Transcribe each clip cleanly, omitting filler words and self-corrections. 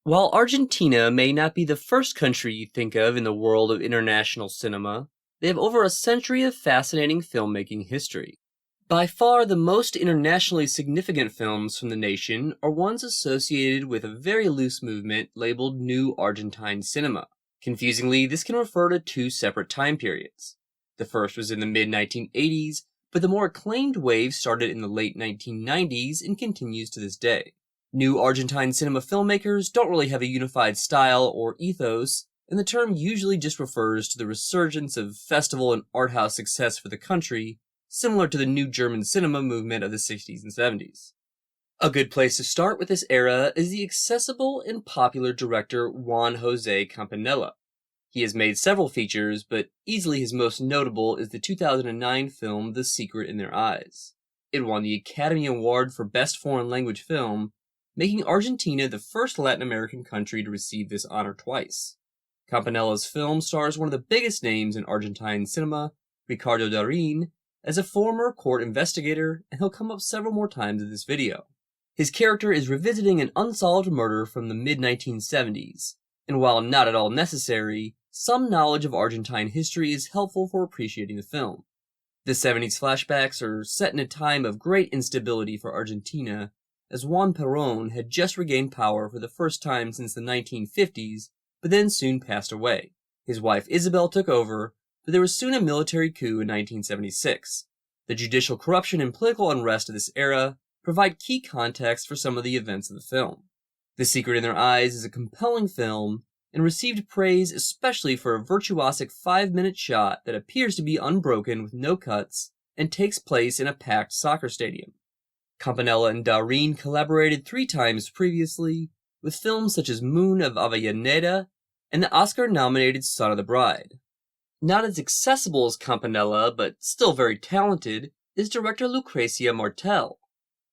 While Argentina may not be the first country you think of in the world of international cinema, they have over a century of fascinating filmmaking history. By far the most internationally significant films from the nation are ones associated with a very loose movement labeled New Argentine Cinema. Confusingly, this can refer to two separate time periods. The first was in the mid-1980s, but the more acclaimed wave started in the late 1990s and continues to this day. New Argentine cinema filmmakers don't really have a unified style or ethos, and the term usually just refers to the resurgence of festival and art house success for the country, similar to the new German cinema movement of the 60s and 70s. A good place to start with this era is the accessible and popular director Juan José Campanella. He has made several features, but easily his most notable is the 2009 film The Secret in Their Eyes. It won the Academy Award for Best Foreign Language Film, making Argentina the first Latin American country to receive this honor twice. Campanella's film stars one of the biggest names in Argentine cinema, Ricardo Darín, as a former court investigator, and he'll come up several more times in this video. His character is revisiting an unsolved murder from the mid-1970s, and while not at all necessary, some knowledge of Argentine history is helpful for appreciating the film. The 70s flashbacks are set in a time of great instability for Argentina, as Juan Perón had just regained power for the first time since the 1950s, but then soon passed away. His wife Isabel took over, but there was soon a military coup in 1976. The judicial corruption and political unrest of this era provide key context for some of the events of the film. The Secret in Their Eyes is a compelling film, and received praise especially for a virtuosic 5-minute shot that appears to be unbroken with no cuts, and takes place in a packed soccer stadium. Campanella and Darín collaborated 3 times previously, with films such as Moon of Avellaneda and the Oscar-nominated Son of the Bride. Not as accessible as Campanella, but still very talented, is director Lucrecia Martel.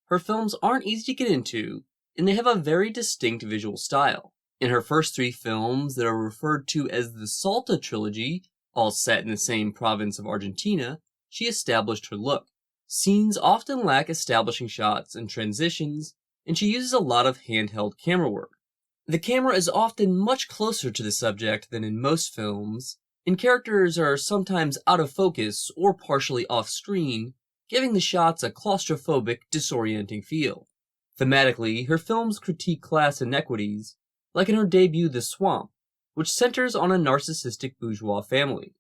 Her films aren't easy to get into, and they have a very distinct visual style. In her first 3 films that are referred to as the Salta trilogy, all set in the same province of Argentina, she established her look. Scenes often lack establishing shots and transitions, and she uses a lot of handheld camera work. The camera is often much closer to the subject than in most films, and characters are sometimes out of focus or partially off-screen, giving the shots a claustrophobic, disorienting feel. Thematically, her films critique class inequities, like in her debut The Swamp, which centers on a narcissistic bourgeois family.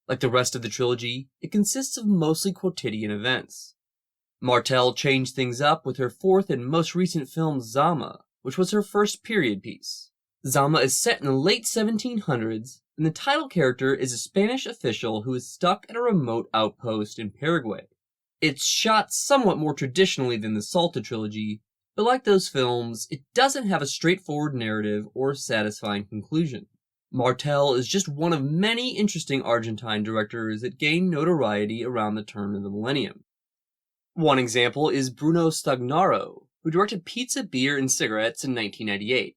Like the rest of the trilogy, it consists of mostly quotidian events. Martel changed things up with her 4th and most recent film Zama, which was her first period piece. Zama is set in the late 1700s, and the title character is a Spanish official who is stuck at a remote outpost in Paraguay. It's shot somewhat more traditionally than the Salta trilogy, but like those films, it doesn't have a straightforward narrative or satisfying conclusion. Martel is just one of many interesting Argentine directors that gained notoriety around the turn of the millennium. One example is Bruno Stagnaro, who directed Pizza, Beer, and Cigarettes in 1998.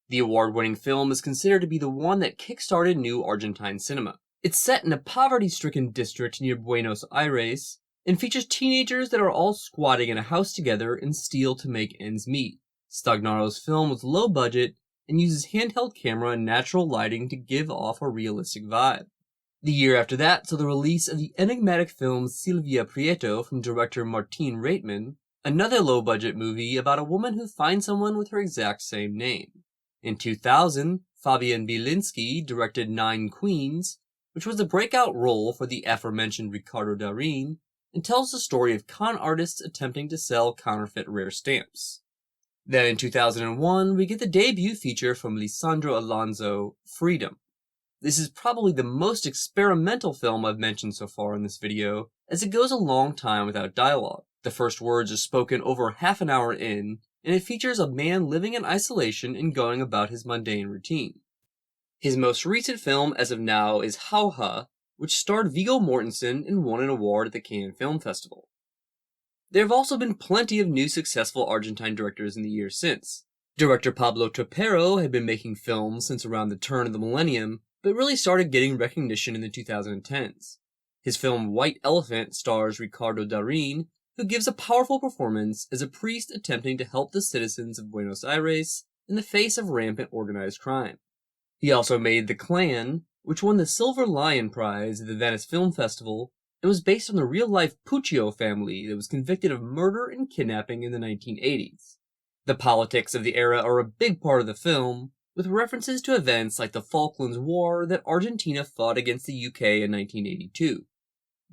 The award-winning film is considered to be the one that kick-started New Argentine Cinema. It's set in a poverty-stricken district near Buenos Aires, and features teenagers that are all squatting in a house together and steal to make ends meet. Stagnaro's film was low budget, and uses handheld camera and natural lighting to give off a realistic vibe. The year after that saw the release of the enigmatic film Silvia Prieto from director Martin Reitman, another low-budget movie about a woman who finds someone with her exact same name. In 2000, Fabian Bielinski directed 9 Queens, which was a breakout role for the aforementioned Ricardo Darín, and tells the story of con artists attempting to sell counterfeit rare stamps. Then in 2001, we get the debut feature from Lisandro Alonso, Freedom. This is probably the most experimental film I've mentioned so far in this video, as it goes a long time without dialogue. The first words are spoken over half an hour in, and it features a man living in isolation and going about his mundane routine. His most recent film as of now is Jauja, which starred Viggo Mortensen and won an award at the Cannes Film Festival. There have also been plenty of new successful Argentine directors in the years since. Director Pablo Trapero had been making films since around the turn of the millennium, but really started getting recognition in the 2010s. His film White Elephant stars Ricardo Darín, who gives a powerful performance as a priest attempting to help the citizens of Buenos Aires in the face of rampant organized crime. He also made The Clan, which won the Silver Lion Prize at the Venice Film Festival and was based on the real-life Puccio family that was convicted of murder and kidnapping in the 1980s. The politics of the era are a big part of the film, with references to events like the Falklands War that Argentina fought against the UK in 1982.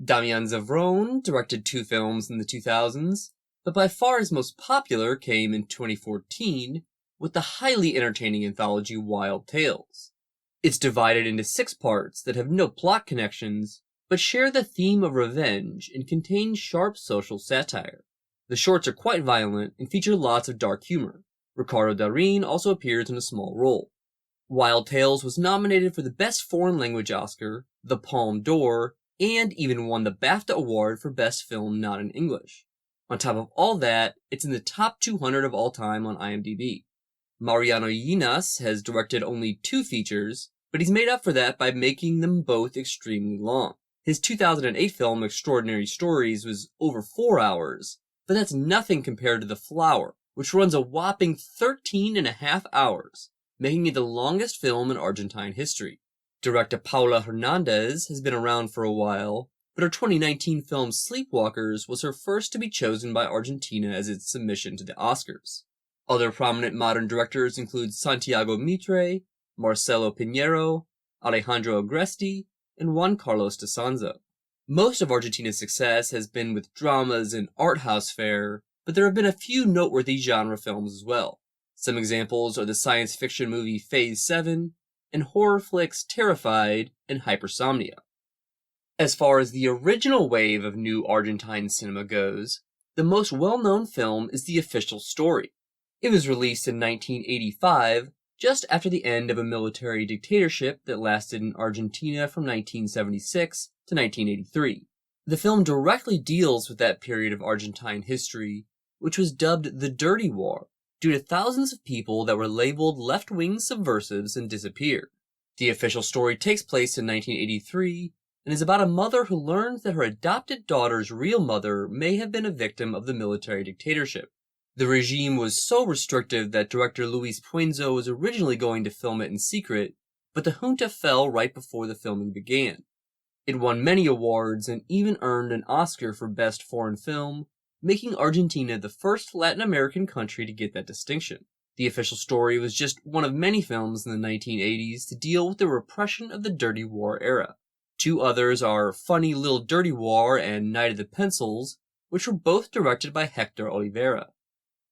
Damián Szifron directed 2 films in the 2000s, but by far his most popular came in 2014 with the highly entertaining anthology Wild Tales. It's divided into 6 parts that have no plot connections, but share the theme of revenge and contain sharp social satire. The shorts are quite violent and feature lots of dark humor. Ricardo Darín also appears in a small role. Wild Tales was nominated for the Best Foreign Language Oscar, the Palme d'Or, and even won the BAFTA Award for Best Film Not in English. On top of all that, it's in the top 200 of all time on IMDb. Mariano Yinas has directed only 2 features, but he's made up for that by making them both extremely long. His 2008 film Extraordinary Stories was over 4 hours, but that's nothing compared to The Flower, which runs a whopping 13.5 hours, making it the longest film in Argentine history. Director Paula Hernandez has been around for a while, but her 2019 film Sleepwalkers was her first to be chosen by Argentina as its submission to the Oscars. Other prominent modern directors include Santiago Mitre, Marcelo Pinheiro, Alejandro Agresti, and Juan Carlos de Sanzo. Most of Argentina's success has been with dramas and art house fare, but there have been a few noteworthy genre films as well. Some examples are the science fiction movie Phase 7, and horror flicks Terrified and Hypersomnia. As far as the original wave of new Argentine cinema goes, the most well-known film is The Official Story. It was released in 1985, just after the end of a military dictatorship that lasted in Argentina from 1976 to 1983. The film directly deals with that period of Argentine history, which was dubbed the Dirty War, due to thousands of people that were labeled left-wing subversives and disappeared. The Official Story takes place in 1983 and is about a mother who learns that her adopted daughter's real mother may have been a victim of the military dictatorship. The regime was so restrictive that director Luis Puenzo was originally going to film it in secret, but the junta fell right before the filming began. It won many awards and even earned an Oscar for Best Foreign Film, making Argentina the first Latin American country to get that distinction. The Official Story was just one of many films in the 1980s to deal with the repression of the Dirty War era. 2 others are Funny Little Dirty War and Night of the Pencils, which were both directed by Hector Olivera.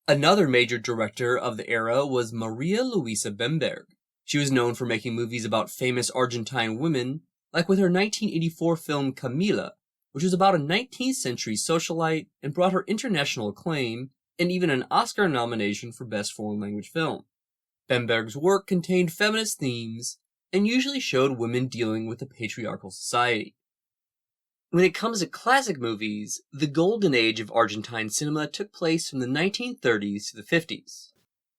Another major director of the era was Maria Luisa Bemberg. She was known for making movies about famous Argentine women, like with her 1984 film Camila, which was about a 19th century socialite and brought her international acclaim and even an Oscar nomination for Best Foreign Language Film. Bemberg's work contained feminist themes and usually showed women dealing with a patriarchal society. When it comes to classic movies, the golden age of Argentine cinema took place from the 1930s to the 50s.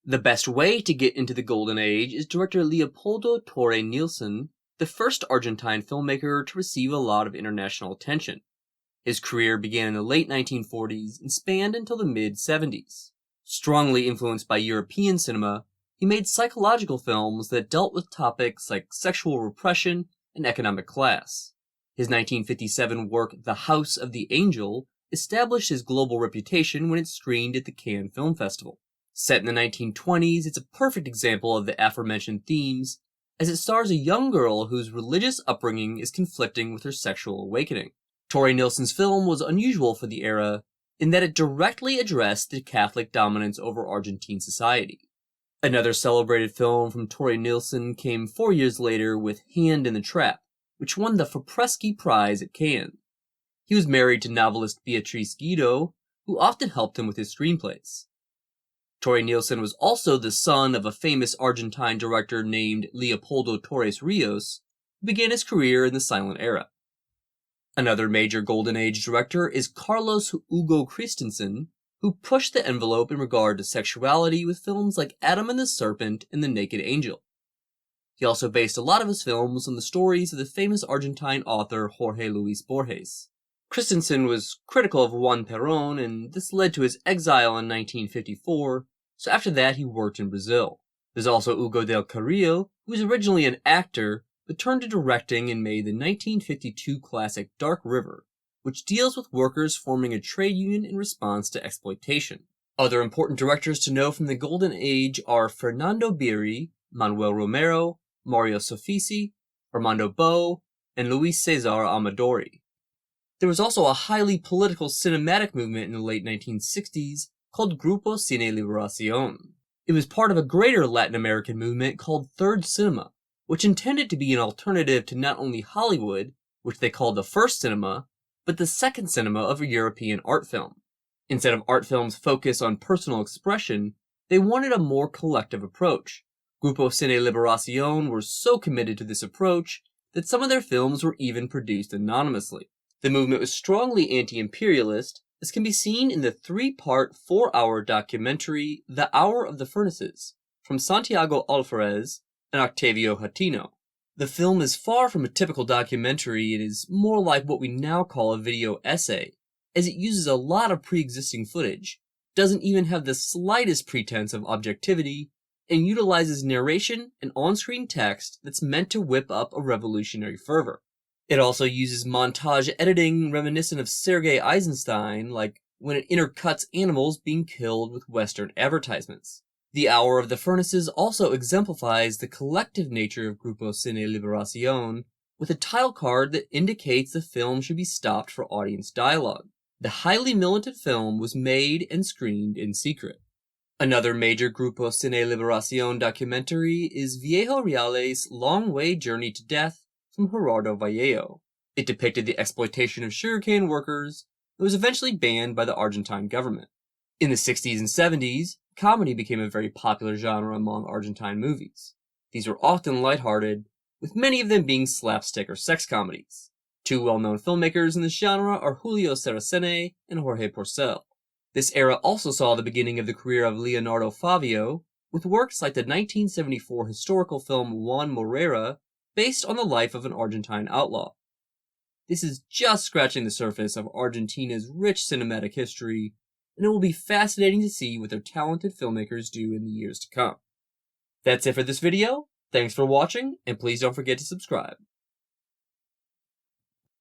The best way to get into the golden age is director Leopoldo Torre Nilsson, the first Argentine filmmaker to receive a lot of international attention. His career began in the late 1940s and spanned until the mid-70s. Strongly influenced by European cinema, he made psychological films that dealt with topics like sexual repression and economic class. His 1957 work The House of the Angel established his global reputation when it screened at the Cannes Film Festival. Set in the 1920s, it's a perfect example of the aforementioned themes, as it stars a young girl whose religious upbringing is conflicting with her sexual awakening. Torre Nilsson's film was unusual for the era in that it directly addressed the Catholic dominance over Argentine society. Another celebrated film from Torre Nilsson came 4 years later with Hand in the Trap, which won the Fapreschi Prize at Cannes. He was married to novelist Beatriz Guido, who often helped him with his screenplays. Torre Nilsson was also the son of a famous Argentine director named Leopoldo Torres Rios, who began his career in the silent era. Another major Golden Age director is Carlos Hugo Christensen, who pushed the envelope in regard to sexuality with films like Adam and the Serpent and The Naked Angel. He also based a lot of his films on the stories of the famous Argentine author Jorge Luis Borges. Christensen was critical of Juan Perón, and this led to his exile in 1954, so after that he worked in Brazil. There's also Hugo del Carril, who was originally an actor, but turned to directing and made the 1952 classic Dark River, which deals with workers forming a trade union in response to exploitation. Other important directors to know from the Golden Age are Fernando Birri, Manuel Romero, Mario Soffici, Armando Bo, and Luis Cesar Amadori. There was also a highly political cinematic movement in the late 1960s called Grupo Cine Liberacion. It was part of a greater Latin American movement called Third Cinema, which intended to be an alternative to not only Hollywood, which they called the first cinema, but the second cinema of a European art film. Instead of art films' focus on personal expression, they wanted a more collective approach. Grupo Cine Liberacion were so committed to this approach that some of their films were even produced anonymously. The movement was strongly anti-imperialist, as can be seen in the 3-part, 4-hour documentary The Hour of the Furnaces, from Santiago Alferez and Octavio Hatino. The film is far from a typical documentary and is more like what we now call a video essay, as it uses a lot of pre-existing footage, doesn't even have the slightest pretense of objectivity, and utilizes narration and on-screen text that's meant to whip up a revolutionary fervor. It also uses montage editing reminiscent of Sergei Eisenstein, like when it intercuts animals being killed with Western advertisements. The Hour of the Furnaces also exemplifies the collective nature of Grupo Cine Liberacion, with a title card that indicates the film should be stopped for audience dialogue. The highly militant film was made and screened in secret. Another major Grupo Cine Liberacion documentary is Viejo Reale's Long Way Journey to Death from Gerardo Vallejo. It depicted the exploitation of sugarcane workers and was eventually banned by the Argentine government. In the 60s and 70s, comedy became a very popular genre among Argentine movies. These were often lighthearted, with many of them being slapstick or sex comedies. Two well-known filmmakers in this genre are Julio Saraceni and Jorge Porcel. This era also saw the beginning of the career of Leonardo Favio, with works like the 1974 historical film Juan Morera, based on the life of an Argentine outlaw. This is just scratching the surface of Argentina's rich cinematic history, and it will be fascinating to see what their talented filmmakers do in the years to come. That's it for this video. Thanks for watching, and please don't forget to subscribe.